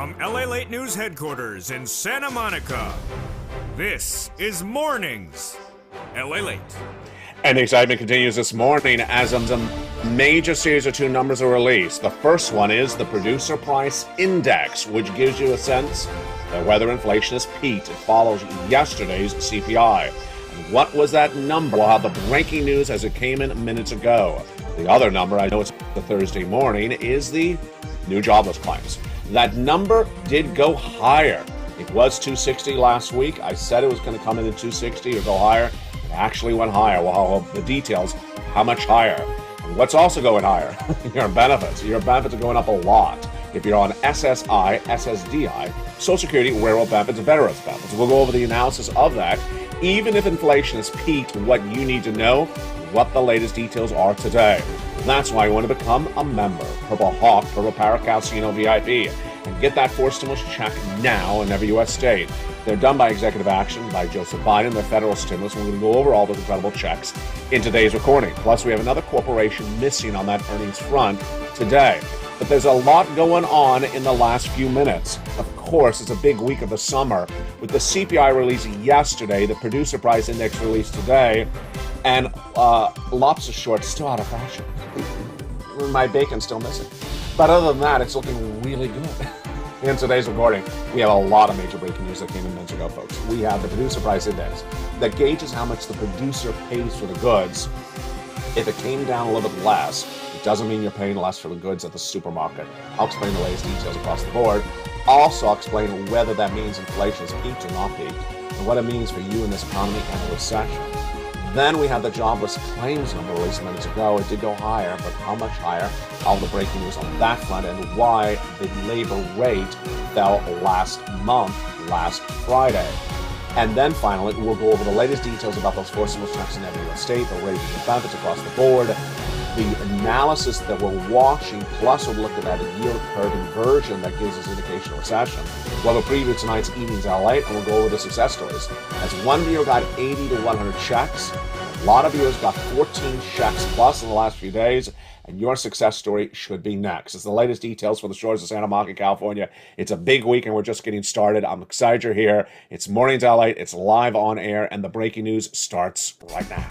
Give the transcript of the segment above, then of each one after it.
From LALATE News Headquarters in Santa Monica, this is Mornings LALATE. And the excitement continues this morning as some major series of two numbers are released. The first one is the Producer Price Index, which gives you a sense of whether inflation has peaked. It follows yesterday's CPI. And what was that number? We'll have the breaking news as it came in minutes ago. The other number, I know it's the Thursday morning, is the new jobless claims. That number did go higher. It was 260 last week. I said it was going to come in at 260 or go higher. It actually went higher. Well, the details, how much higher? And what's also going higher? Your benefits. Your benefits are going up a lot. If you're on SSI, SSDI, Social Security, Railroad benefits, Veterans benefits. We'll go over the analysis of that. Even if inflation has peaked, what you need to know, what the latest details are today. That's why you want to become a member. Purple Hawk, Purple Paracasino VIP. And get that forced stimulus check now in every U.S. state. They're done by executive action by Joseph Biden, their federal stimulus. We're going to go over all those incredible checks in today's recording. Plus, we have another corporation missing on that earnings front today. But there's a lot going on in the last few minutes. Of course, it's a big week of the summer with the CPI release yesterday, the Producer Price Index released today, and lobster shorts still out of fashion. My bacon's still missing. But other than that, it's looking really good. In today's recording, we have a lot of major breaking news that came in minutes ago, folks. We have the Producer Price Index that gauges how much the producer pays for the goods. If it came down a little bit less, it doesn't mean you're paying less for the goods at the supermarket. I'll explain the latest details across the board. Also, I'll explain whether that means inflation has peaked or not peaked, and what it means for you in this economy and a recession. Then we have the jobless claims number released minutes ago. It did go higher, but how much higher? All the breaking news on that front and why the labor rate fell last Friday. And then finally, we'll go over the latest details about those forced stimulus checks in every state, the raises of benefits across the board, the analysis that we're watching, plus we'll look at that yield curve inversion that gives us indication of recession. We'll have a preview of tonight's evening's LA, and we'll go over the success stories. As one viewer got 80 to 100 checks, a lot of viewers got 14 checks plus in the last few days, and your success story should be next. It's the latest details for the shores of Santa Monica, California. It's a big week, and we're just getting started. I'm excited you're here. It's Mornings LA. It's live on air, and the breaking news starts right now.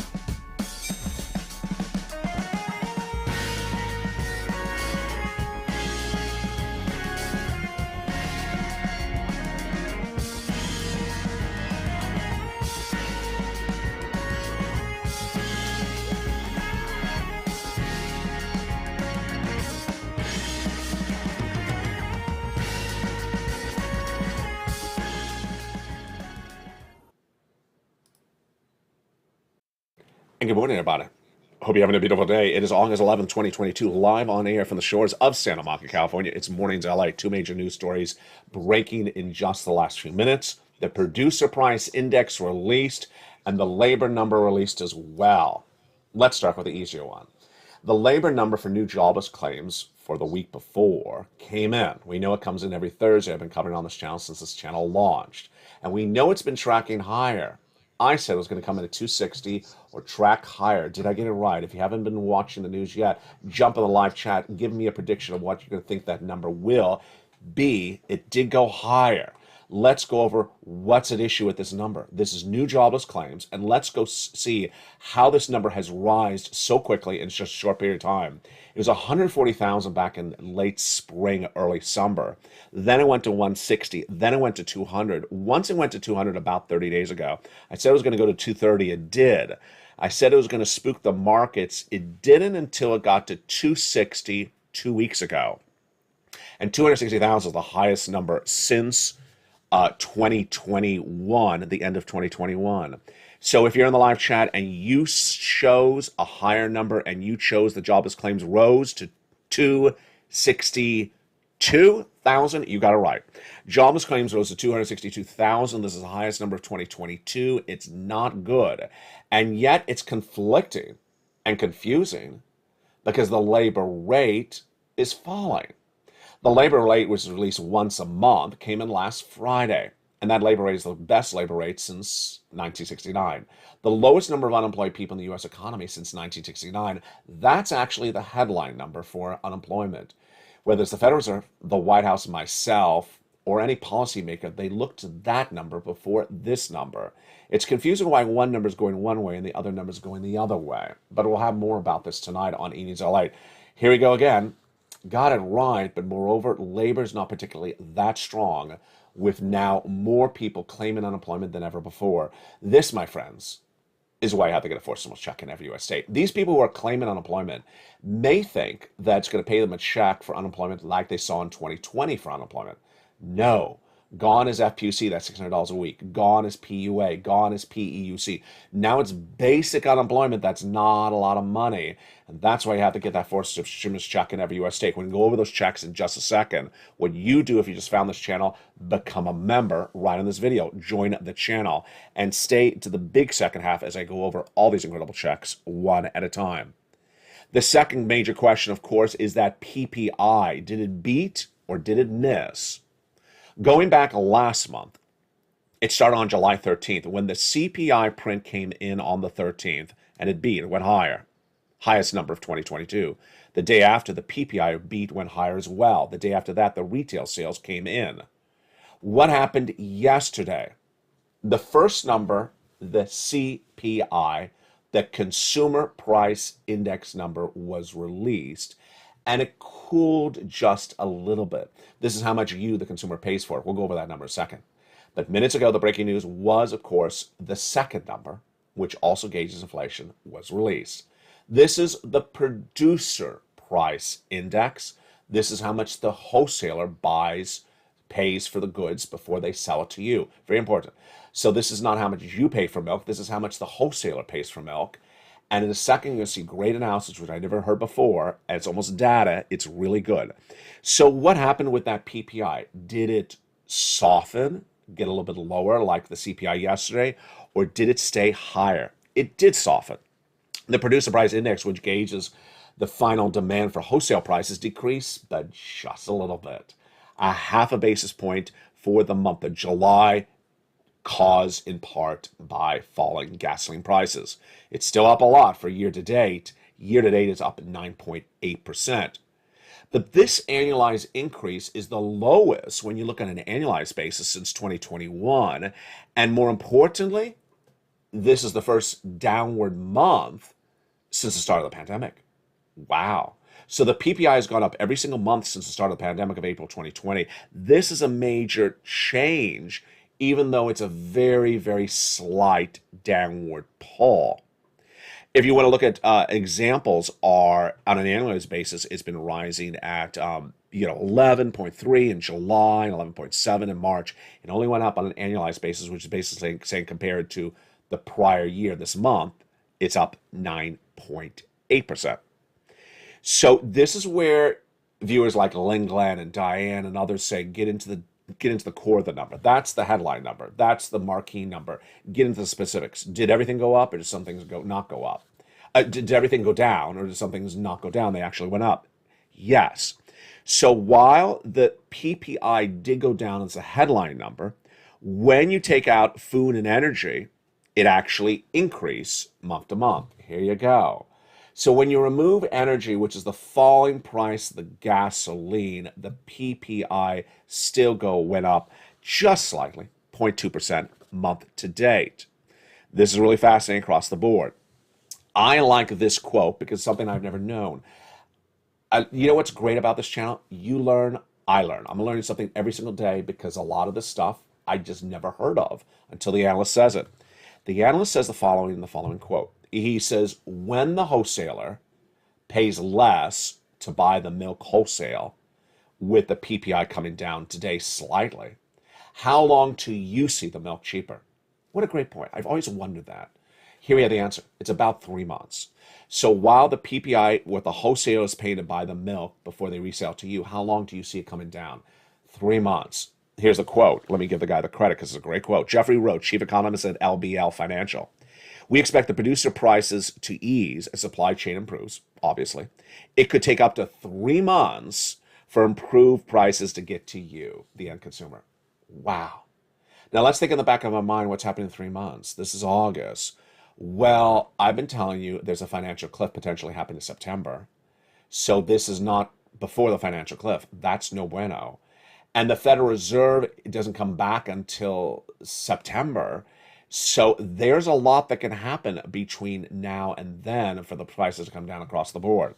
And good morning, everybody. Hope you're having a beautiful day. It is August 11th, 2022, live on air from the shores of Santa Monica, California. It's Mornings LA. Two major news stories breaking in just the last few minutes. The Producer Price Index released and the labor number released as well. Let's start with the easier one. The labor number for new jobless claims for the week before came in. We know it comes in every Thursday. I've been covering on this channel since this channel launched. And we know it's been tracking higher. I said it was going to come in at 260 or track higher. Did I get it right? If you haven't been watching the news yet, jump in the live chat and give me a prediction of what you're going to think that number will be. It did go higher. Let's go over what's at issue with this number. This is new jobless claims, and let's go see how this number has risen so quickly in just a short period of time. It was 140,000 back in late spring, early summer. Then it went to 160. Then it went to 200. Once it went to 200 about 30 days ago, I said it was going to go to 230. It did. I said it was going to spook the markets. It didn't until it got to 260 2 weeks ago. And 260,000 is the highest number since 2021, the end of 2021. So if you're in the live chat and you chose a higher number and you chose the jobless claims rose to 262,000, you got it right. Jobless claims rose to 262,000. This is the highest number of 2022. It's not good. And yet it's conflicting and confusing because the labor rate is falling. The labor rate, which is released once a month, came in last Friday. And that labor rate is the best labor rate since 1969. The lowest number of unemployed people in the U.S. economy since 1969. That's actually the headline number for unemployment. Whether it's the Federal Reserve, the White House, myself, or any policymaker, they look to that number before this number. It's confusing why one number is going one way and the other number is going the other way. But we'll have more about this tonight on E! News LALATE. Here we go again. Got it right, but moreover, labor is not particularly that strong, with now more people claiming unemployment than ever before. This, my friends, is why you have to get a forced stimulus check in every U.S. state. These people who are claiming unemployment may think that it's going to pay them a check for unemployment like they saw in 2020 for unemployment. No. Gone is FPUC, that's $600 a week. Gone is PUA. Gone is PEUC. Now it's basic unemployment. That's not a lot of money. And that's why you have to get that forced stimulus check in every U.S. state. We're going to go over those checks in just a second. What you do if you just found this channel, become a member right in this video. Join the channel and stay to the big second half as I go over all these incredible checks one at a time. The second major question, of course, is that PPI. Did it beat or did it miss? Going back last month, it started on July 13th when the CPI print came in on the 13th, and it beat, it went higher. Highest number of 2022. The day after, the PPI beat went higher as well. The day after that, the retail sales came in. What happened yesterday? The first number, the CPI, the Consumer Price Index number, was released, and it cooled just a little bit. This is how much you, the consumer, pays for it. We'll go over that number in a second. But minutes ago, the breaking news was, of course, the second number, which also gauges inflation, was released. This is the Producer Price Index. This is how much the wholesaler pays for the goods before they sell it to you. Very important. So this is not how much you pay for milk. This is how much the wholesaler pays for milk. And in a second, you'll see great analysis, which I never heard before, and it's almost data. It's really good. So what happened with that PPI? Did it soften, get a little bit lower like the CPI yesterday, or did it stay higher? It did soften. The Producer Price Index, which gauges the final demand for wholesale prices, decreased, but just a little bit. A half a basis point for the month of July, caused in part by falling gasoline prices. It's still up a lot for year to date. Year to date is up 9.8%. But this annualized increase is the lowest when you look at an annualized basis since 2021. And more importantly, this is the first downward month since the start of the pandemic. Wow. So the PPI has gone up every single month since the start of the pandemic of April 2020. This is a major change, even though it's a very, very slight downward pull. If you want to look at examples, are on an annualized basis, it's been rising at 11.3 in July, 11.7 in March. It only went up on an annualized basis, which is basically saying compared to the prior year, this month, it's up 9.8%. So this is where viewers like Ling Glenn and Diane and others say, get into the core of the number. That's the headline number. That's the marquee number. Get into the specifics. Did everything go up, or did some things not go up? Did everything go down, or did some things not go down? They actually went up. Yes. So while the PPI did go down as a headline number, when you take out food and energy, it actually increased month to month. Here you go. So when you remove energy, which is the falling price of the gasoline, the PPI still went up just slightly, 0.2% month to date. This is really fascinating across the board. I like this quote because it's something I've never known. You know what's great about this channel? You learn, I learn. I'm learning something every single day because a lot of this stuff I just never heard of until the analyst says it. The analyst says the following in the following quote. He says, when the wholesaler pays less to buy the milk wholesale, with the PPI coming down today slightly, how long till you see the milk cheaper? What a great point. I've always wondered that. Here we have the answer. It's about 3 months. So while the PPI, what the wholesaler is paying to buy the milk before they resell to you, how long do you see it coming down? 3 months. Here's a quote. Let me give the guy the credit because it's a great quote. Jeffrey Roach, chief economist at LBL Financial. We expect the producer prices to ease as supply chain improves, obviously. It could take up to 3 months for improved prices to get to you, the end consumer. Wow. Now let's think in the back of our mind what's happening in 3 months. This is August. Well, I've been telling you there's a financial cliff potentially happening in September. So this is not before the financial cliff. That's no bueno. And the Federal Reserve, it doesn't come back until September. So there's a lot that can happen between now and then for the prices to come down across the board.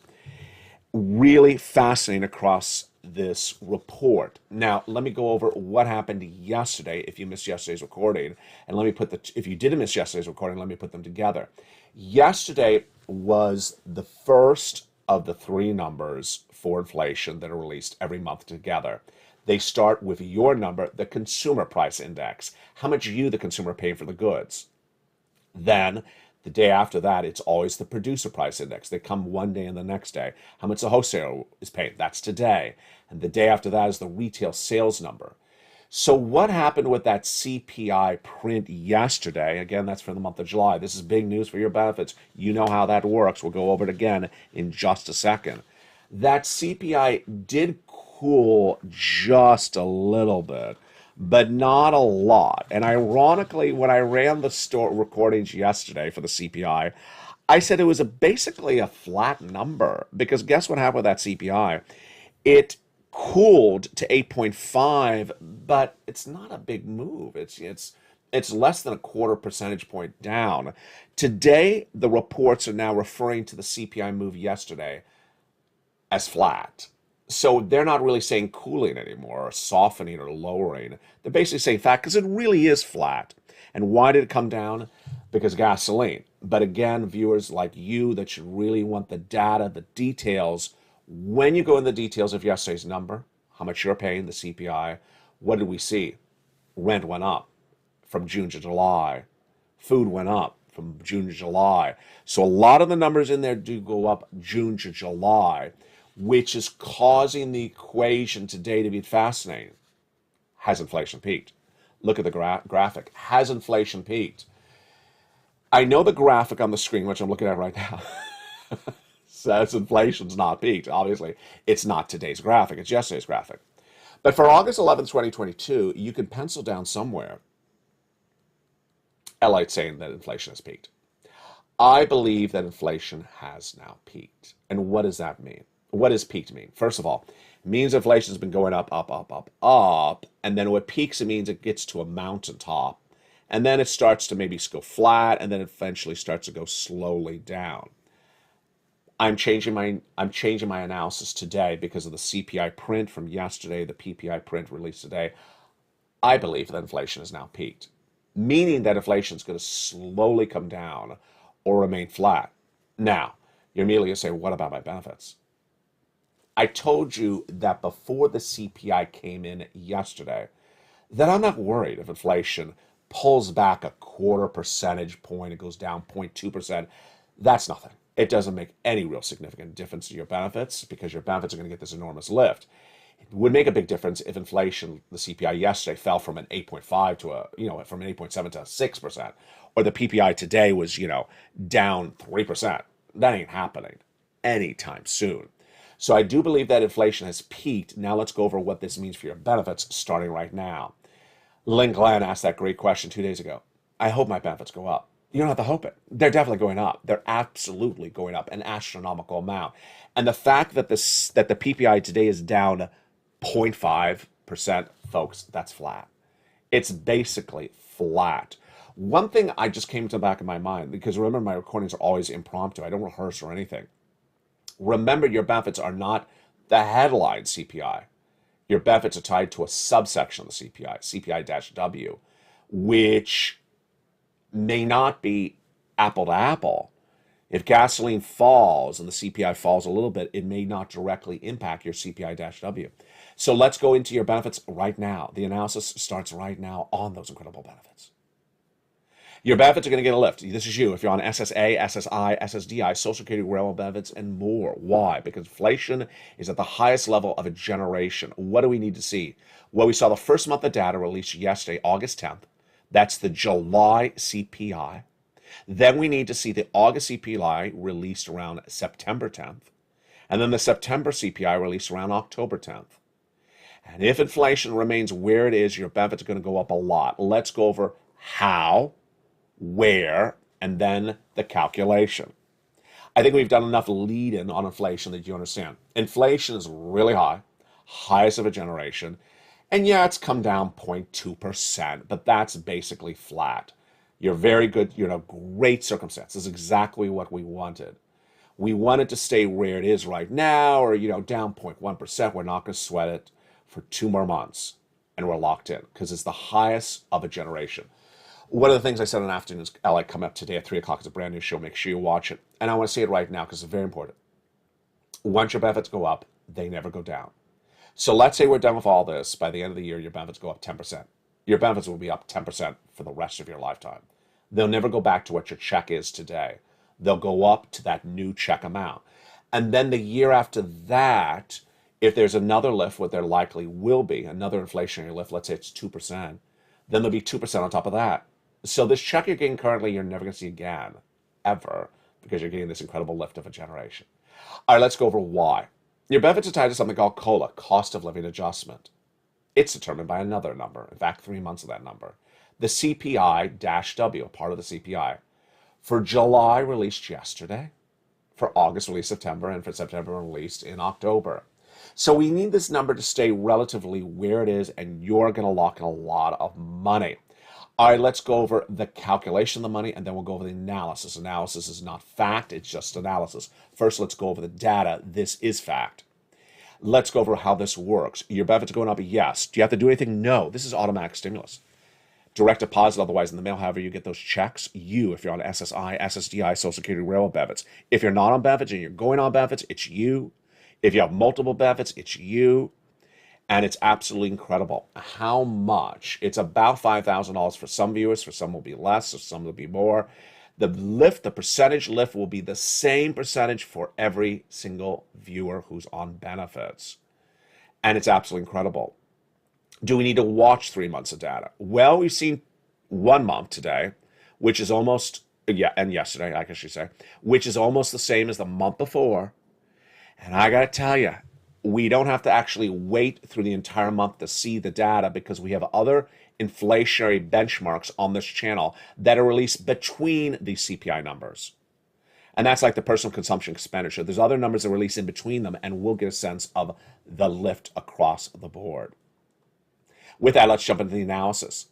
Really fascinating across this report. Now, let me go over what happened yesterday if you missed yesterday's recording. And let me if you didn't miss yesterday's recording, let me put them together. Yesterday was the first of the three numbers for inflation that are released every month together. They start with your number, the consumer price index, how much you, the consumer, pay for the goods. Then the day after that, it's always the producer price index. They come one day and the next day. How much the wholesaler is paying, that's today. And the day after that is the retail sales number. So what happened with that CPI print yesterday? Again, that's for the month of July. This is big news for your benefits. You know how that works. We'll go over it again in just a second. That CPI did cool just a little bit, but not a lot. And ironically, when I ran the recordings yesterday for the CPI, I said it was basically a flat number, because guess what happened with that CPI? It cooled to 8.5, but it's not a big move. It's less than a quarter percentage point down. Today, the reports are now referring to the CPI move yesterday as flat. So they're not really saying cooling anymore, or softening or lowering. They're basically saying flat, because it really is flat. And why did it come down? Because gasoline. But again, viewers like you that should really want the data, the details, when you go in the details of yesterday's number, how much you're paying, the CPI, what did we see? Rent went up from June to July. Food went up from June to July. So a lot of the numbers in there do go up June to July, which is causing the equation today to be fascinating. Has inflation peaked? Look at the graphic. Has inflation peaked? I know the graphic on the screen, which I'm looking at right now, says inflation's not peaked. Obviously, it's not today's graphic. It's yesterday's graphic. But for August 11th, 2022, you can pencil down somewhere LALATE saying that inflation has peaked. I believe that inflation has now peaked. And what does that mean? What does peaked mean? First of all, it means inflation has been going up, up, up, up, up. And then what peaks, it means it gets to a mountaintop. And then it starts to maybe go flat, and then eventually starts to go slowly down. I'm changing my analysis today because of the CPI print from yesterday, the PPI print released today. I believe that inflation has now peaked, meaning that inflation is going to slowly come down or remain flat. Now, you're immediately going to say, what about my benefits? I told you that before the CPI came in yesterday, that I'm not worried if inflation pulls back a quarter percentage point, it goes down 0.2%. That's nothing. It doesn't make any real significant difference to your benefits, because your benefits are going to get this enormous lift. It would make a big difference if inflation, the CPI yesterday, fell from an 8.5 to from an 8.7 to 6%, or the PPI today was, down 3%. That ain't happening anytime soon. So I do believe that inflation has peaked. Now let's go over what this means for your benefits starting right now. Lynn Glenn asked that great question 2 days ago. I hope my benefits go up. You don't have to hope it. They're definitely going up. They're absolutely going up an astronomical amount. And the fact that the PPI today is down 0.5%, folks, that's flat. It's basically flat. One thing I just came to the back of my mind, because remember, my recordings are always impromptu. I don't rehearse or anything. Remember, your benefits are not the headline CPI. Your benefits are tied to a subsection of the CPI, CPI-W, which may not be apple to apple. If gasoline falls and the CPI falls a little bit, it may not directly impact your CPI-W. So let's go into your benefits right now. The analysis starts right now on those incredible benefits. Your benefits are going to get a lift. This is you. If you're on SSA, SSI, SSDI, Social Security, railroad benefits, and more. Why? Because inflation is at the highest level of a generation. What do we need to see? Well, we saw the first month of data released yesterday, August 10th. That's the July CPI. Then we need to see the August CPI released around September 10th. And then the September CPI released around October 10th. And if inflation remains where it is, your benefits are going to go up a lot. Let's go over how, where, and then the calculation. I think we've done enough lead-in on inflation that you understand. Inflation is really high, highest of a generation, And yeah, it's come down 0.2%, but that's basically flat. You're very good, you're in a great circumstance. This is exactly what we wanted. We want it to stay where it is right now, or down 0.1%. We're not going to sweat it for 2 more months, and we're locked in because it's the highest of a generation. One of the things I said on Afternoons LA coming up today at 3 o'clock is a brand new show. Make sure you watch it. And I want to say it right now because it's very important. Once your benefits go up, they never go down. So let's say we're done with all this. By the end of the year, your benefits go up 10%. Your benefits will be up 10% for the rest of your lifetime. They'll never go back to what your check is today. They'll go up to that new check amount. And then the year after that, if there's another lift, what there likely will be, another inflationary lift, let's say it's 2%, then there'll be 2% on top of that. So this check you're getting currently, you're never going to see again, ever, because you're getting this incredible lift of a generation. All right, let's go over why. Your benefits are tied to something called COLA, cost of living adjustment. It's determined by another number, in fact, 3 months of that number. The CPI-W, part of the CPI. For July, released yesterday. For August, released September, and for September, released in October. So we need this number to stay relatively where it is, and you're going to lock in a lot of money. All right, let's go over the calculation of the money, and then we'll go over the analysis. Analysis is not fact, it's just analysis. First, let's go over the data. This is fact. Let's go over how this works. Your benefits are going up, yes. Do you have to do anything? No. This is automatic stimulus. Direct deposit, otherwise in the mail, however you get those checks. If you're on SSI, SSDI, Social Security, Railroad benefits. If you're not on benefits and you're going on benefits, it's you. If you have multiple benefits, it's you. And it's absolutely incredible. How much? It's about $5,000 for some viewers. For some will be less, for some will be more. The lift, the percentage lift will be the same percentage for every single viewer who's on benefits. And it's absolutely incredible. Do we need to watch 3 months of data? Well, we've seen 1 month today, which is almost, and yesterday, I should say, which is almost the same as the month before. And I got to tell you, we don't have to actually wait through the entire month to see the data because we have other inflationary benchmarks on this channel that are released between these CPI numbers. And that's like the personal consumption expenditure. There's other numbers that are released in between them, and we'll get a sense of the lift across the board. With that, let's jump into the analysis.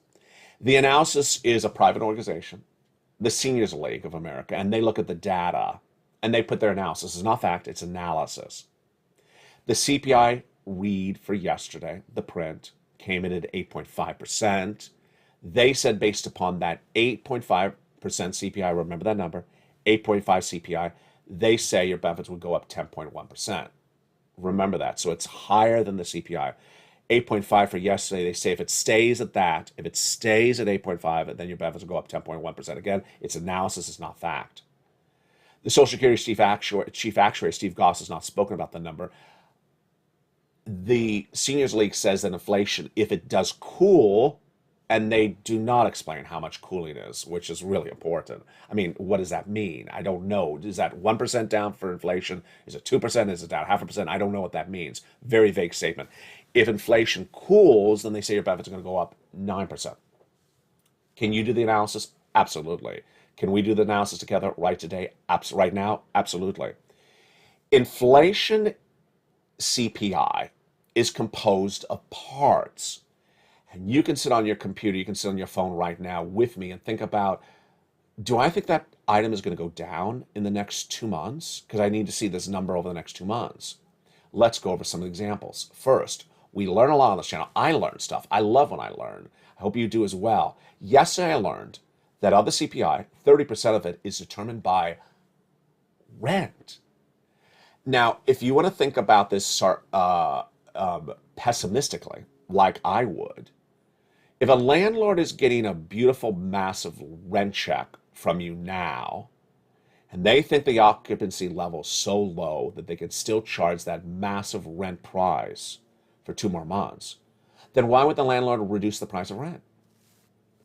The analysis is a private organization, the Seniors League of America, and they look at the data, and they put their analysis. It's not fact, it's analysis. The CPI read for yesterday, the print, came in at 8.5%. They said based upon that 8.5% CPI, remember that number, 8.5 CPI, they say your benefits would go up 10.1%. Remember that. So it's higher than the CPI. 8.5 for yesterday, they say if it stays at that, if it stays at 8.5, then your benefits will go up 10.1%. Again, it's analysis, it's not fact. The Social Security Chief Actuary, Steve Goss, has not spoken about the number. The Seniors League says that inflation, if it does cool, and they do not explain how much cooling is, which is really important. I mean, what does that mean? I don't know. Is that 1% down for inflation? Is it 2%? Is it down 0.5%? I don't know what that means. Very vague statement. If inflation cools, then they say your benefits are going to go up 9%. Can you do the analysis? Absolutely. Can we do the analysis together right now? Absolutely. Inflation CPI is composed of parts. And you can sit on your computer, you can sit on your phone right now with me and think about, do I think that item is going to go down in the next 2 months? Because I need to see this number over the next 2 months. Let's go over some examples. First, we learn a lot on this channel. I learn stuff. I love when I learn. I hope you do as well. Yesterday I learned that of the CPI, 30% of it is determined by rent. Now, if you want to think about this pessimistically, like I would, if a landlord is getting a beautiful, massive rent check from you now, and they think the occupancy level is so low that they can still charge that massive rent price for 2 more months, then why would the landlord reduce the price of rent?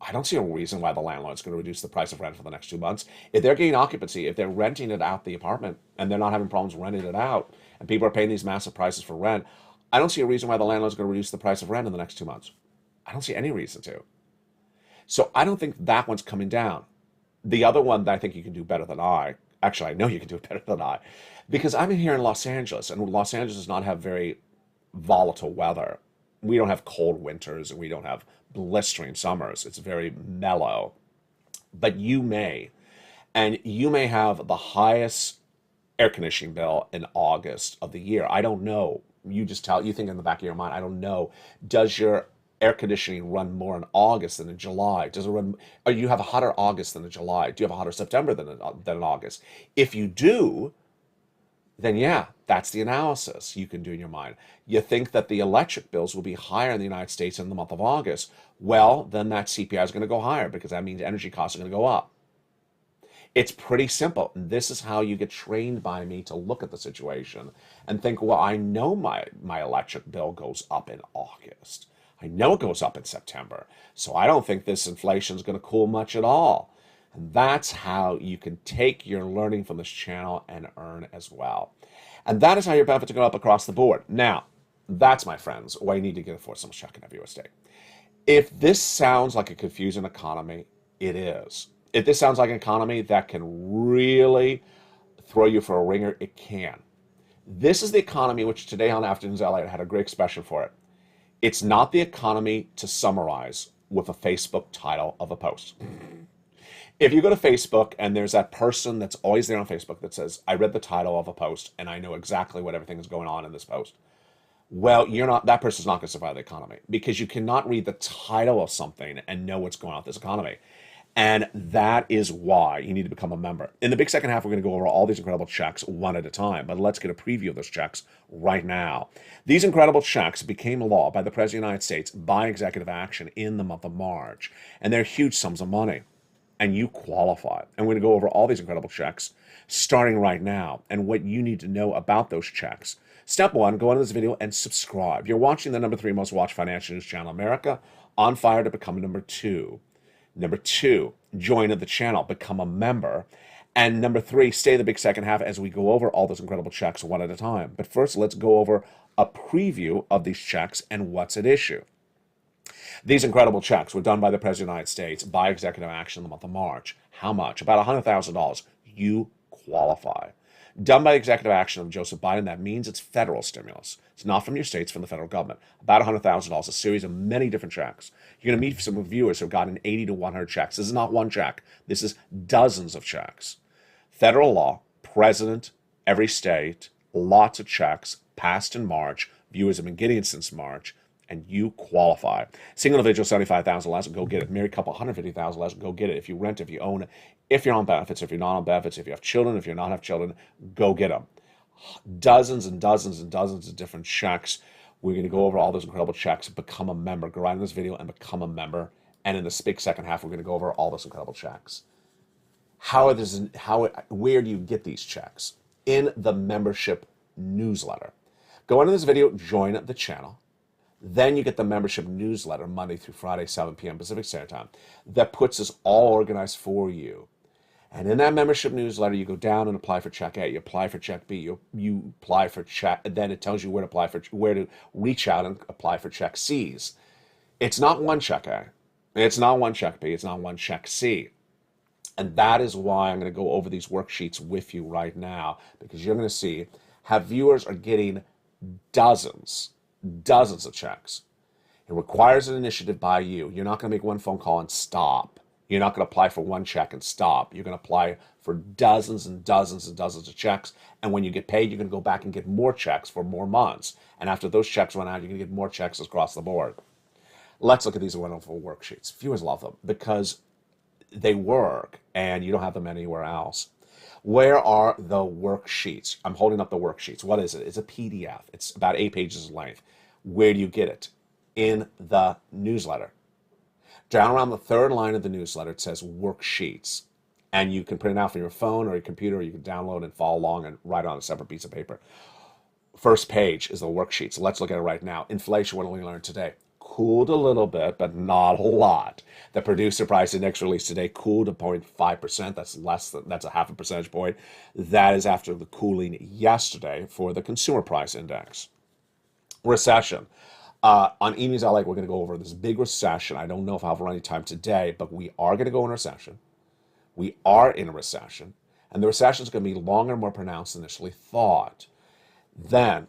I don't see a reason why the landlord's going to reduce the price of rent for the next 2 months. If they're getting occupancy, if they're renting it out the apartment and they're not having problems renting it out, and people are paying these massive prices for rent, I don't see a reason why the landlord's going to reduce the price of rent in the next 2 months. I don't see any reason to. So I don't think that one's coming down. The other one that I think you can do better than I know you can do it better than I, because I'm here in Los Angeles, and Los Angeles does not have very volatile weather. we don't have cold winters and we don't have blistering summers. It's very mellow. But you may, and you may have the highest air conditioning bill in August of the year. I don't know. You think in the back of your mind, I don't know. Does your air conditioning run more in August than in July? Does it run, or you have a hotter August than in July? Do you have a hotter September than in August? If you do, then yeah, that's the analysis you can do in your mind. You think that the electric bills will be higher in the United States in the month of August. Well, then that CPI is going to go higher because that means energy costs are going to go up. It's pretty simple. And this is how you get trained by me to look at the situation and think, well, I know my electric bill goes up in August. I know it goes up in September. So I don't think this inflation is going to cool much at all. And that's how you can take your learning from this channel and earn as well. And that is how your benefits are going up across the board. Now, that's, my friends, why you need to get a four-sums check in every estate. If this sounds like a confusing economy, it is. If this sounds like an economy that can really throw you for a ringer, it can. This is the economy which today on Afternoons LALATE had a great expression for it. It's not the economy to summarize with a Facebook title of a post. If you go to Facebook and there's that person that's always there on Facebook that says, I read the title of a post and I know exactly what everything is going on in this post. Well, that person's not going to survive the economy because you cannot read the title of something and know what's going on with this economy. And that is why you need to become a member. In the big second half, we're going to go over all these incredible checks one at a time, but let's get a preview of those checks right now. These incredible checks became law by the President of the United States by executive action in the month of March, and they're huge sums of money, and you qualify. And we're going to go over all these incredible checks starting right now and what you need to know about those checks. Step one, go into this video and subscribe. You're watching the #3 most watched financial news channel in America, on fire to become number 2. Number 2, join the channel, become a member. And number 3, stay the big second half as we go over all those incredible checks one at a time. But first, let's go over a preview of these checks and what's at issue. These incredible checks were done by the President of the United States by executive action in the month of March. How much? About $100,000. You qualify. Done by executive action of Joseph Biden, that means it's federal stimulus. It's not from your states, from the federal government. About $100,000, a series of many different checks. You're going to meet some viewers who have gotten 80 to 100 checks. This is not one check. This is dozens of checks. Federal law, president, every state, lots of checks, passed in March. Viewers have been getting it since March, and you qualify. Single individual, $75,000 less, go get it. Married couple, $150,000 less, go get it. If you rent, if you own it, if you're on benefits, if you're not on benefits, if you have children, if you're not have children, go get them. Dozens and dozens and dozens of different checks. We're going to go over all those incredible checks. Become a member. Go right in this video and become a member. And in this big second half, we're going to go over all those incredible checks. Where do you get these checks? In the membership newsletter. Go into this video, join the channel. Then you get the membership newsletter Monday through Friday, 7 p.m. Pacific Standard Time. That puts this all organized for you. And in that membership newsletter, you go down and apply for check A. You apply for check B. You apply for check. Then it tells you where to reach out and apply for check C's. It's not one check A. It's not one check B. It's not one check C. And that is why I'm going to go over these worksheets with you right now, because you're going to see how viewers are getting dozens of checks. It requires an initiative by you. You're not going to make one phone call and stop. You're not going to apply for one check and stop. You're going to apply for dozens and dozens and dozens of checks. And when you get paid, you're going to go back and get more checks for more months. And after those checks run out, you're going to get more checks across the board. Let's look at these wonderful worksheets. Viewers love them because they work and you don't have them anywhere else. Where are the worksheets? I'm holding up the worksheets. What is it? It's a PDF. It's about 8 pages in length. Where do you get it? In the newsletter. Down around the third line of the newsletter, it says worksheets. And you can print it out from your phone or your computer, or you can download and follow along and write on a separate piece of paper. First page is the worksheets. Let's look at it right now. Inflation, what did we learn today? Cooled a little bit, but not a lot. The producer price index released today cooled to 0.5%. That's a half a percentage point. That is after the cooling yesterday for the consumer price index. Recession. On E-News LA, we're going to go over this big recession. I don't know if I'll have any time today, but we are going to go in recession. We are in a recession, and the recession is going to be longer and more pronounced than initially thought. Then,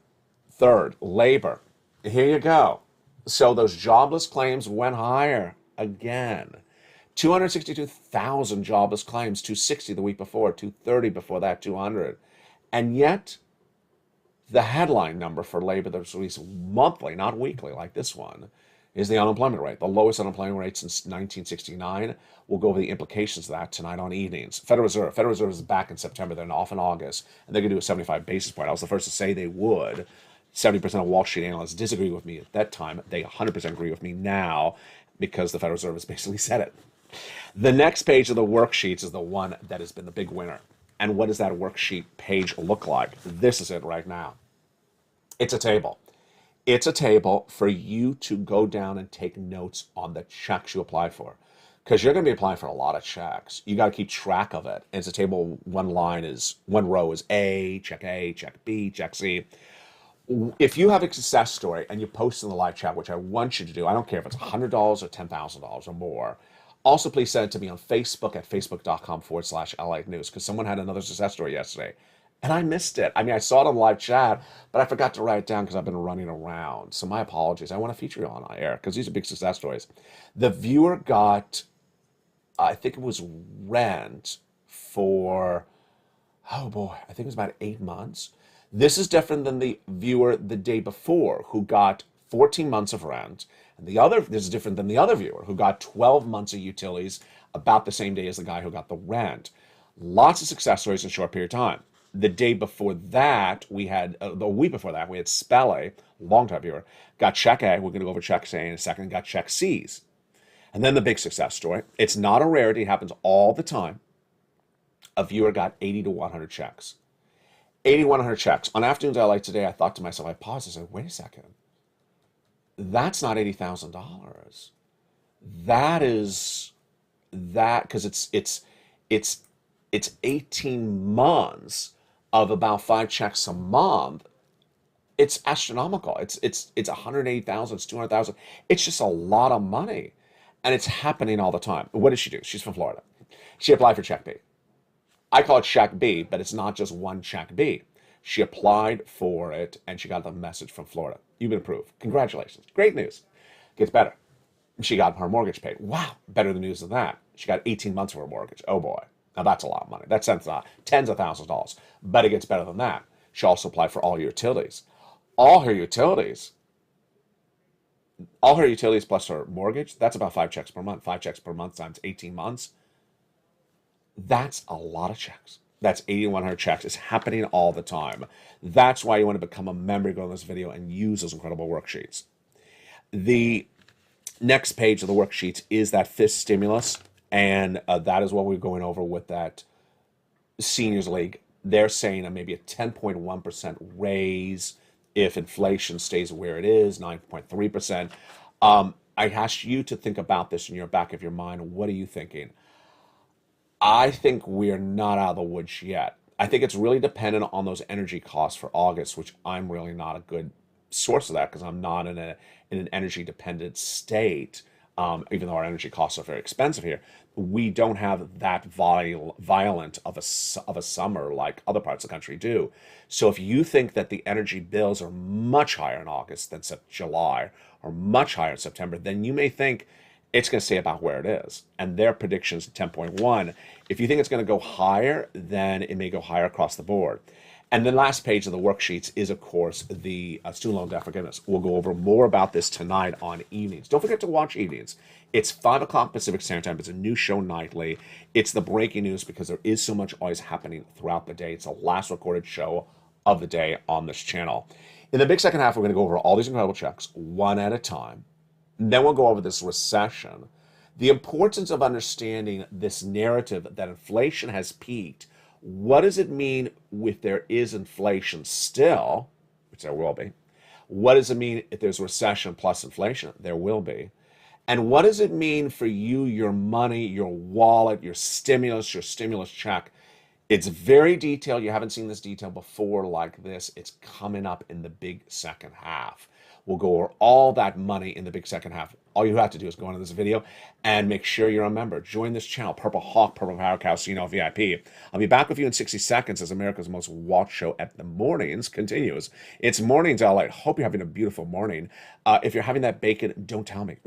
third, labor. Here you go. So those jobless claims went higher again. 262,000 jobless claims, 260 the week before, 230 before that, 200. And yet, the headline number for labor that's released monthly, not weekly like this one, is the unemployment rate, the lowest unemployment rate since 1969. We'll go over the implications of that tonight on evenings. Federal Reserve is back in September. They're off in August, and they're going to do a 75 basis point. I was the first to say they would. 70% of Wall Street analysts disagree with me at that time. They 100% agree with me now because the Federal Reserve has basically said it. The next page of the worksheets is the one that has been the big winner. And what does that worksheet page look like? This is it right now. It's a table. It's a table for you to go down and take notes on the checks you applied for. Because you're going to be applying for a lot of checks. You got to keep track of it. And it's a table, one row is A, check B, check C. If you have a success story and you post in the live chat, which I want you to do, I don't care if it's $100 or $10,000 or more. Also, please send it to me on Facebook at facebook.com/LALATE News, because someone had another success story yesterday. And I missed it. I mean, I saw it on the live chat, but I forgot to write it down because I've been running around. So my apologies. I want to feature you on air because these are big success stories. The viewer got, I think it was rent for, oh boy, I think it was about 8 months. This is different than the viewer the day before who got 14 months of rent. And this is different than the other viewer who got 12 months of utilities about the same day as the guy who got the rent. Lots of success stories in a short period of time. The day before that, we had, the week before that, we had Spelle, longtime viewer, got check A. We're going to go over check A in a second, got check C's. And then the big success story. It's not a rarity. It happens all the time. A viewer got 80 to 100 checks. 80 to 100 checks. On Afternoons I Like today, I thought to myself, I paused and said, wait a second. That's not $80,000. That is that, because it's 18 months of about 5 checks a month. It's astronomical. It's 180,000, it's 200,000. It's just a lot of money. And it's happening all the time. What does she do? She's from Florida. She applied for check B. I call it check B, but it's not just one check B. She applied for it and she got the message from Florida. You've been approved. Congratulations. Great news. Gets better. She got her mortgage paid. Wow. Better the news than that. She got 18 months of her mortgage. Oh boy. Now that's a lot of money. That's tens of thousands of dollars. But it gets better than that. She also applied for all her utilities. All her utilities plus her mortgage, that's about 5 checks per month. 5 checks per month times 18 months. That's a lot of checks. That's 80 to 100 checks. It's happening all the time. That's why you want to become a member, go to this video and use those incredible worksheets. The next page of the worksheets is that fifth stimulus. And that is what we're going over with that Seniors League. They're saying maybe a 10.1% raise if inflation stays where it is, 9.3%. I asked you to think about this in your back of your mind. What are you thinking? I think we're not out of the woods yet. I think it's really dependent on those energy costs for August, which I'm really not a good source of that because I'm not in an energy dependent state. Even though our energy costs are very expensive here, we don't have that violent of a summer like other parts of the country do. So if you think that the energy bills are much higher in August than July, or much higher in September, then you may think it's going to stay about where it is. And their predictions 10.1. If you think it's going to go higher, then it may go higher across the board. And the last page of the worksheets is, of course, the student loan debt forgiveness. We'll go over more about this tonight on evenings. Don't forget to watch evenings. It's 5 o'clock Pacific Standard Time. It's a new show nightly. It's the breaking news because there is so much always happening throughout the day. It's the last recorded show of the day on this channel. In the big second half, we're going to go over all these incredible checks one at a time. And then we'll go over this recession, the importance of understanding this narrative that inflation has peaked. What does it mean if there is inflation still, which there will be? What does it mean if there's recession plus inflation? There will be. And what does it mean for you, your money, your wallet, your stimulus check? It's very detailed. You haven't seen this detail before like this. It's coming up in the big second half. We'll go over all that money in the big second half. All you have to do is go into this video and make sure you're a member. Join this channel, Purple Hawk, Purple Power Cow, CNL VIP. I'll be back with you in 60 seconds as America's most watched show at the mornings continues. It's Mornings LA. Hope you're having a beautiful morning. If you're having that bacon, don't tell me.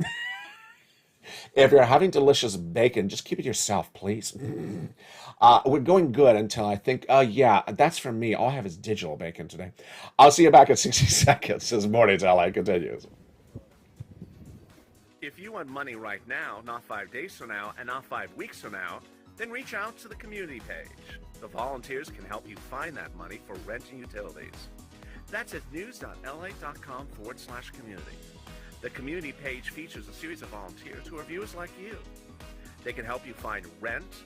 If you're having delicious bacon, just keep it yourself, please. We're going good until I think, yeah, that's for me. All I have is digital bacon today. I'll see you back in 60 seconds as Mornings LA continues. If you want money right now, not 5 days from now, and not 5 weeks from now, then reach out to the community page. The volunteers can help you find that money for rent and utilities. That's at news.la.com/community. The community page features a series of volunteers who are viewers like you. They can help you find rent,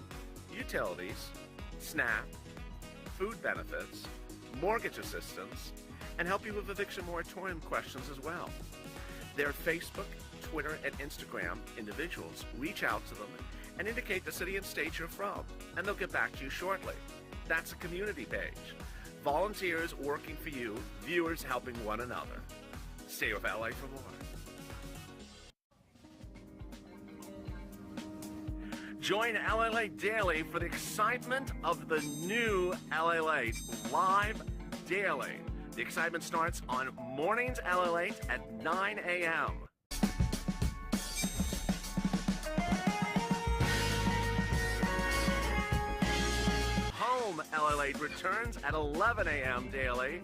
utilities, SNAP, food benefits, mortgage assistance, and help you with eviction moratorium questions as well. Their Facebook, Twitter, and Instagram individuals reach out to them and indicate the city and state you're from, and they'll get back to you shortly. That's a community page. Volunteers working for you, viewers helping one another. Stay with LA for more. Join LALATE Daily for the excitement of the new LALATE live daily. The excitement starts on Mornings LALATE at 9 a.m. Home LALATE returns at 11 a.m. daily.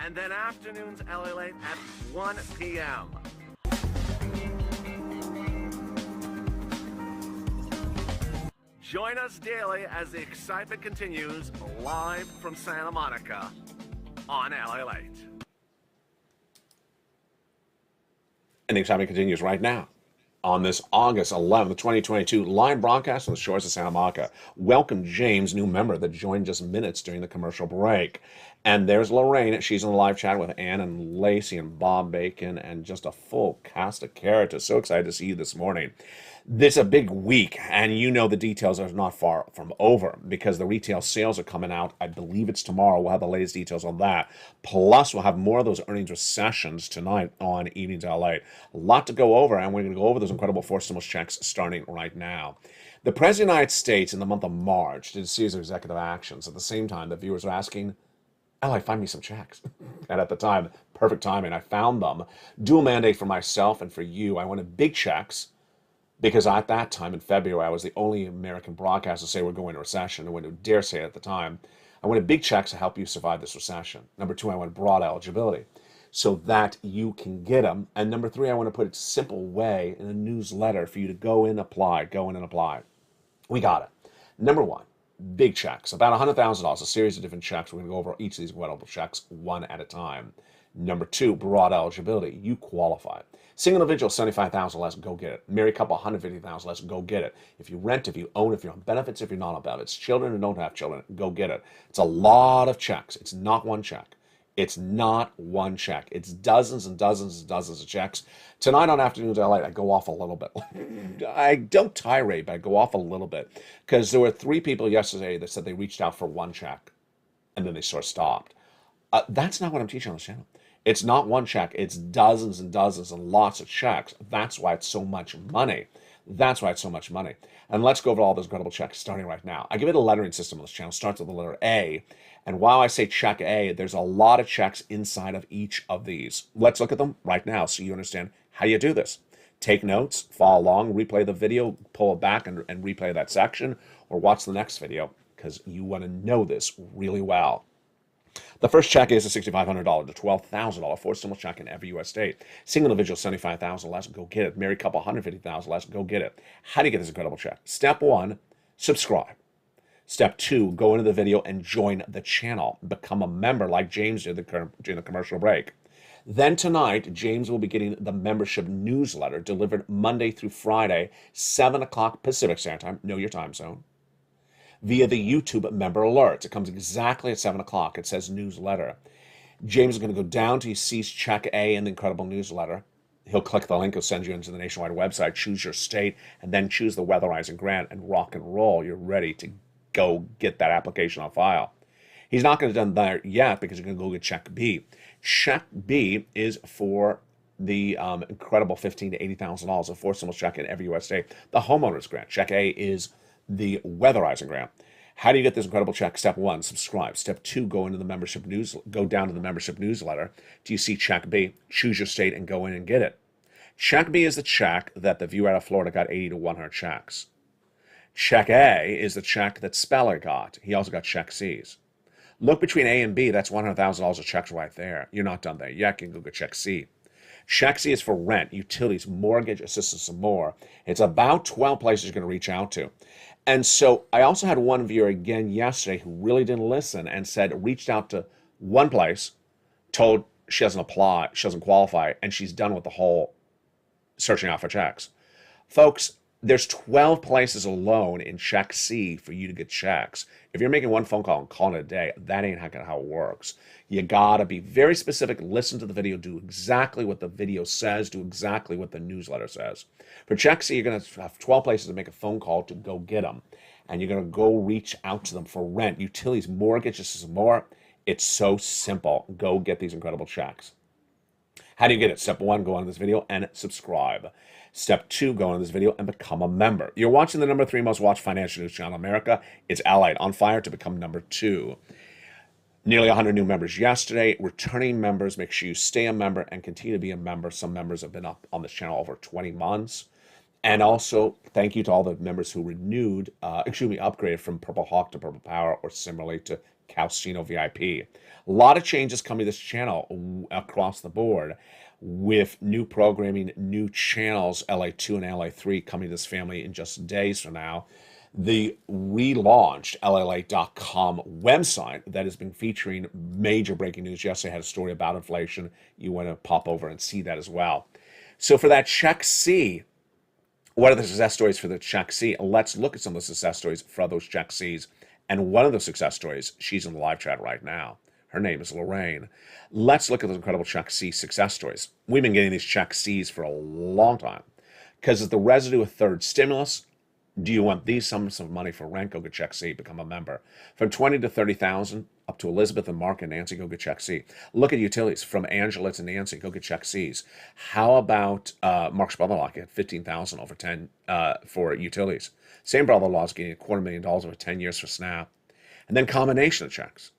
And then afternoons LALATE at 1 p.m. Join us daily as the excitement continues live from Santa Monica on LALATE. And the excitement continues right now on this August 11th, 2022, live broadcast on the shores of Santa Monica. Welcome James, new member that joined just minutes during the commercial break. And there's Lorraine. She's in the live chat with Ann and Lacey and Bob Bacon and just a full cast of characters. So excited to see you this morning. This is a big week, and you know the details are not far from over because the retail sales are coming out. I believe it's tomorrow. We'll have the latest details on that. Plus, we'll have more of those earnings recessions tonight on Evenings LA. A lot to go over, and we're going to go over those incredible four stimulus checks starting right now. The President of the United States in the month of March did a series of executive actions. At the same time, the viewers were asking, LA, find me some checks. And at the time, perfect timing, I found them. Dual mandate for myself and for you. I wanted big checks because at that time in February, I was the only American broadcaster to say we're going into recession. I wouldn't dare say it at the time. I wanted big checks to help you survive this recession. Number two, I wanted broad eligibility so that you can get them. And number three, I want to put it a simple way in a newsletter for you to go in and apply. We got it. Number one, big checks, about $100,000, a series of different checks. We're going to go over each of these incredible checks one at a time. Number two, broad eligibility. You qualify. Single individual, $75,000 less, go get it. Married couple, $150,000 less, go get it. If you rent, if you own, if you're on benefits, if you're not on benefits, children who don't have children, go get it. It's a lot of checks. It's not one check. It's not one check. It's dozens and dozens and dozens of checks. Tonight on Afternoons LA, I go off a little bit. I don't tirade, but I go off a little bit because there were 3 people yesterday that said they reached out for one check and then they sort of stopped. That's not what I'm teaching on the channel. It's not one check. It's dozens and dozens and lots of checks. That's why it's so much money. And let's go over all those incredible checks starting right now. I give it a lettering system on this channel. It starts with the letter A. And while I say check A, there's a lot of checks inside of each of these. Let's look at them right now so you understand how you do this. Take notes, follow along, replay the video, pull it back and replay that section, or watch the next video because you want to know this really well. The first check is a $6,500 to $12,000 four stimulus check in every U.S. state. Single individual, $75,000 less, go get it. Married couple, $150,000 less, go get it. How do you get this incredible check? Step 1, subscribe. Step 2, go into the video and join the channel. Become a member like James did during the commercial break. Then tonight, James will be getting the membership newsletter delivered Monday through Friday, 7 o'clock Pacific Standard Time, know your time zone, via the YouTube member alerts. It comes exactly at 7 o'clock. It says newsletter. James is going to go down till he sees check A in the incredible newsletter. He'll click the link, he'll send you into the nationwide website, choose your state, and then choose the weatherizing grant and rock and roll. You're ready to go get that application on file. He's not going to done that yet because you're going to go get check B. Check B is for the incredible $15,000 to $80,000, a four-symbol check in every U.S. state. The homeowner's grant. Check A is the weatherizing grant. How do you get this incredible check? Step 1, subscribe. Step 2, go into the membership go down to the membership newsletter. Do you see check B? Choose your state and go in and get it. Check B is the check that the viewer out of Florida got 80 to 100 checks. Check A is the check that Speller got. He also got check C's. Look between A and B. That's $100,000 of checks right there. You're not done there yet. You can go get check C. Check C is for rent, utilities, mortgage, assistance, and more. It's about 12 places you're going to reach out to. And so I also had one viewer again yesterday who really didn't listen and said, reached out to one place, told she doesn't apply, she doesn't qualify, and she's done with the whole searching out for checks. Folks, there's 12 places alone in check C for you to get checks. If you're making one phone call and calling it a day, that ain't how it works. You gotta be very specific, listen to the video, do exactly what the video says, do exactly what the newsletter says. For check C, you're gonna have 12 places to make a phone call to go get them. And you're gonna go reach out to them for rent, utilities, mortgages, and more. It's so simple. Go get these incredible checks. How do you get it? Step 1, go on this video and subscribe. Step 2, go on this video and become a member. You're watching the number 3 most watched financial news channel in America. It's LALATE, on fire to become number 2. Nearly 100 new members yesterday. Returning members, make sure you stay a member and continue to be a member. Some members have been up on this channel over 20 months. And also, thank you to all the members who upgraded from Purple Hawk to Purple Power or similarly to Calcino VIP. A lot of changes coming to this channel across the board with new programming, new channels, LA2 and LA3 coming to this family in just days from now. The relaunched LALATE.com website that has been featuring major breaking news. Yesterday I had a story about inflation. You want to pop over and see that as well. So for that check C, what are the success stories for the check C? Let's look at some of the success stories for those check Cs. And one of the success stories, she's in the live chat right now. Her name is Lorraine. Let's look at those incredible check C success stories. We've been getting these check Cs for a long time because it's the residue of third stimulus. Do you want these sums of money for rent? Go get check C, become a member. From 20 to 30,000 up to Elizabeth and Mark and Nancy, go get check C. Look at utilities from Angela to Nancy, go get check Cs. How about Mark's brother-in-law get 15,000 over 10 for utilities? Same brother-in-law is getting $250,000 over 10 years for SNAP. And then combination of checks.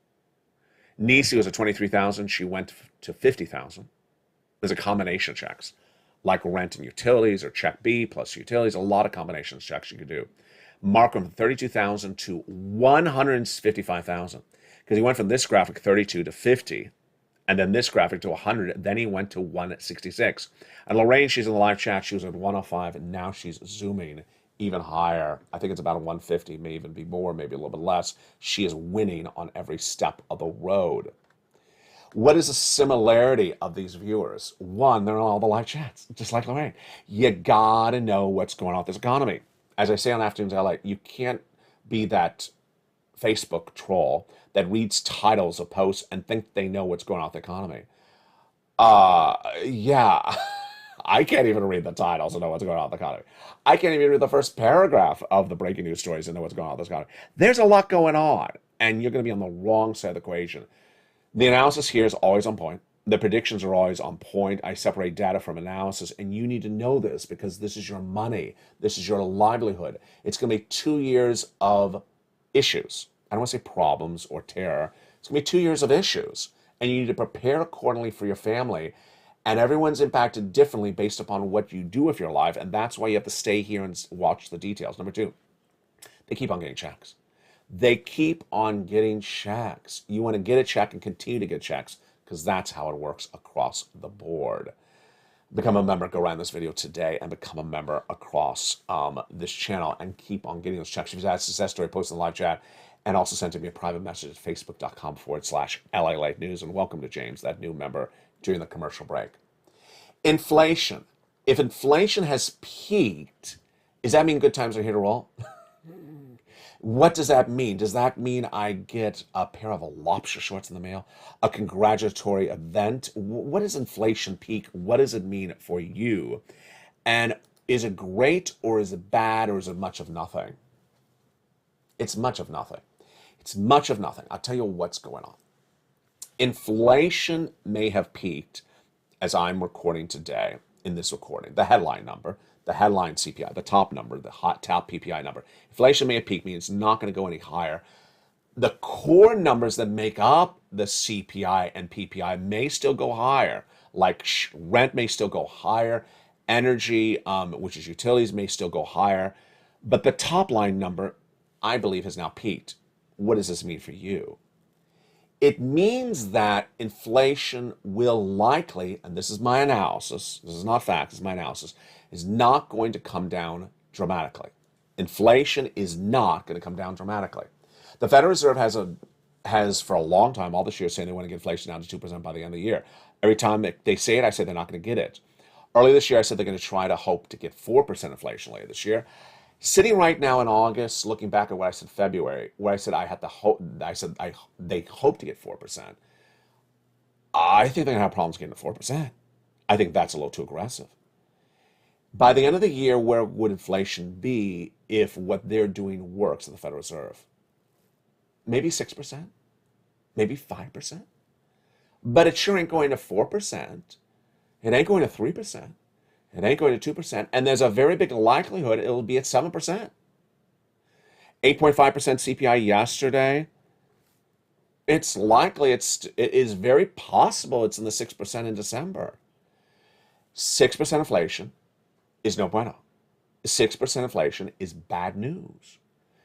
Nisi was at 23,000, she went to 50,000. There's a combination of checks, like rent and utilities or check B plus utilities, a lot of combination checks you could do. Mark went from 32,000 to 155,000 because he went from this graphic 32 to 50 and then this graphic to 100, then he went to 166. And Lorraine, she's in the live chat, she was at 105 and now she's zooming even higher. I think it's about a 150, may even be more, maybe a little bit less. She is winning on every step of the road. What is the similarity of these viewers? One, they're in all the live chats, just like Lorraine. You gotta know what's going on with this economy. As I say on Afternoons LA, you can't be that Facebook troll that reads titles of posts and think they know what's going on with the economy. Yeah, I can't even read the titles and know what's going on with the economy. I can't even read the first paragraph of the breaking news stories and know what's going on with this economy. There's a lot going on, and you're gonna be on the wrong side of the equation. The analysis here is always on point. The predictions are always on point. I separate data from analysis, and you need to know this because this is your money. This is your livelihood. It's going to be 2 years of issues. I don't want to say problems or terror. It's going to be 2 years of issues, and you need to prepare accordingly for your family. And everyone's impacted differently based upon what you do with your life, and that's why you have to stay here and watch the details. Number 2, they keep on getting checks. They keep on getting checks. You want to get a check and continue to get checks because that's how it works across the board. Become a member. Go around this video today and become a member across this channel and keep on getting those checks. If you've had a success story, post in the live chat and also send to me a private message at facebook.com/LALATE News. And welcome to James, that new member during the commercial break. Inflation. If inflation has peaked, does that mean good times are here to roll? What does that mean? Does that mean I get a pair of lobster shorts in the mail? A congratulatory event? What is inflation peak? What does it mean for you? And is it great or is it bad or is it much of nothing? It's much of nothing. It's much of nothing. I'll tell you what's going on. Inflation may have peaked as I'm recording today in this recording. The headline number, the headline CPI, the top number, the top PPI number. Inflation may have peaked, meaning it's not going to go any higher. The core numbers that make up the CPI and PPI may still go higher, like rent may still go higher, energy, which is utilities, may still go higher. But the top line number, I believe, has now peaked. What does this mean for you? It means that inflation will likely, and this is my analysis, this is not fact, this is my analysis, is not going to come down dramatically. Inflation is not going to come down dramatically. The Federal Reserve has for a long time, all this year, saying they want to get inflation down to 2% by the end of the year. Every time they say it, I say they're not going to get it. Early this year, I said they're going to try to hope to get 4% inflation later this year. Sitting right now in August, looking back at what I said February, where I said I had the hope, they hope to get 4%. I think they're going to have problems getting to 4%. I think that's a little too aggressive. By the end of the year, where would inflation be if what they're doing works at the Federal Reserve? Maybe 6%, maybe 5%. But it sure ain't going to 4%. It ain't going to 3%. It ain't going to 2%. And there's a very big likelihood it'll be at 7%. 8.5% CPI yesterday. It's likely, it is very possible it's in the 6% in December. 6% inflation is no bueno. 6% inflation is bad news.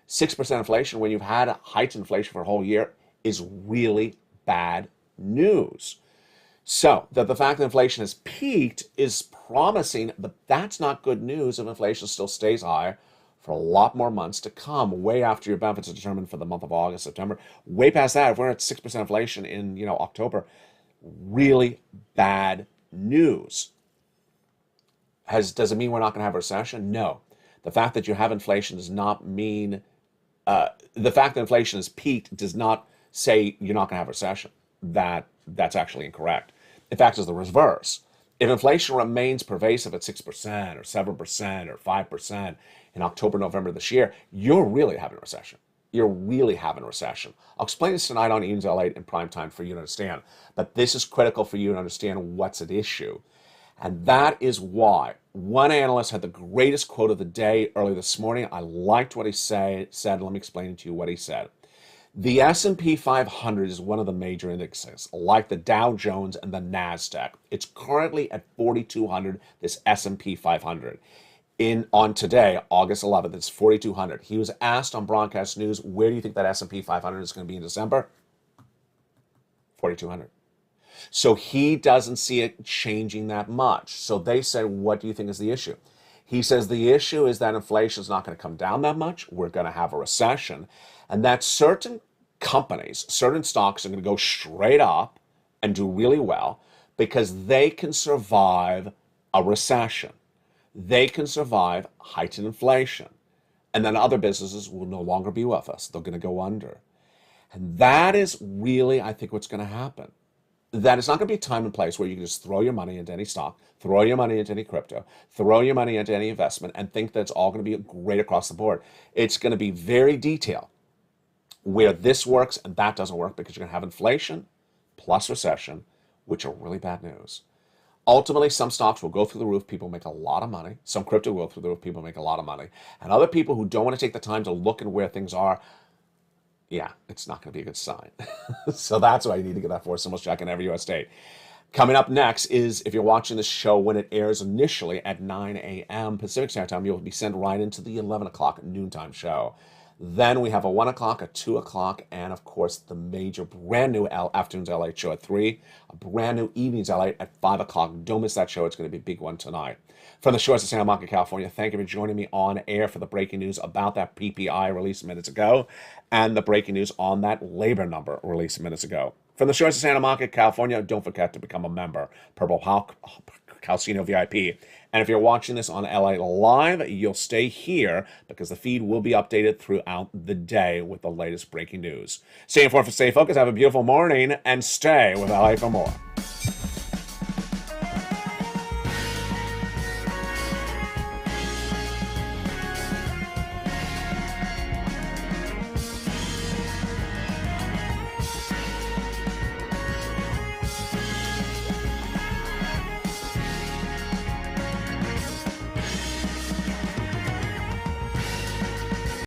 6% inflation when you've had heightened inflation for a whole year is really bad news. So that the fact that inflation has peaked is promising, but that's not good news if inflation still stays high for a lot more months to come, way after your benefits are determined for the month of August, September. Way past that, if we're at 6% inflation in October, really bad news. Does it mean we're not going to have a recession? No. The fact that you have inflation does not mean, the fact that inflation has peaked does not say you're not going to have a recession. That's actually incorrect. In fact, it's the reverse. If inflation remains pervasive at 6% or 7% or 5% in October, November this year, you're really having a recession. You're really having a recession. I'll explain this tonight on Ian's LALATE in prime time for you to understand. But this is critical for you to understand what's at issue. And that is why one analyst had the greatest quote of the day early this morning. I liked what he said. Let me explain to you what he said. The S&P 500 is one of the major indexes, like the Dow Jones and the NASDAQ. It's currently at 4,200, this S&P 500. On today, August 11th, it's 4,200. He was asked on Broadcast News, where do you think that S&P 500 is going to be in December? 4,200. So he doesn't see it changing that much. So they said, what do you think is the issue? He says the issue is that inflation is not going to come down that much. We're going to have a recession. And that certain companies, certain stocks are going to go straight up and do really well because they can survive a recession. They can survive heightened inflation. And then other businesses will no longer be with us. They're going to go under. And that is really, I think, what's going to happen. That it's not going to be a time and place where you can just throw your money into any stock, throw your money into any crypto, throw your money into any investment, and think that it's all going to be great across the board. It's going to be very detailed where this works and that doesn't work because you're going to have inflation plus recession, which are really bad news. Ultimately, some stocks will go through the roof. People make a lot of money. Some crypto will go through the roof. People make a lot of money. And other people who don't want to take the time to look at where things are, yeah, it's not going to be a good sign. So that's why you need to get that force stimulus check in every U.S. state. Coming up next is, if you're watching this show when it airs initially at 9 a.m. Pacific Standard Time, you'll be sent right into the 11 o'clock noontime show. Then we have a 1 o'clock, a 2 o'clock, and of course the major brand new afternoon's LA show at 3, a brand new evening's LA at 5 o'clock. Don't miss that show. It's going to be a big one tonight. From the shores of Santa Monica, California, thank you for joining me on air for the breaking news about that PPI released minutes ago and the breaking news on that labor number released minutes ago. From the shores of Santa Monica, California, don't forget to become a member. Calcino VIP. And if you're watching this on LA Live, you'll stay here because the feed will be updated throughout the day with the latest breaking news. Stay informed, stay focused, have a beautiful morning, and stay with LA for more.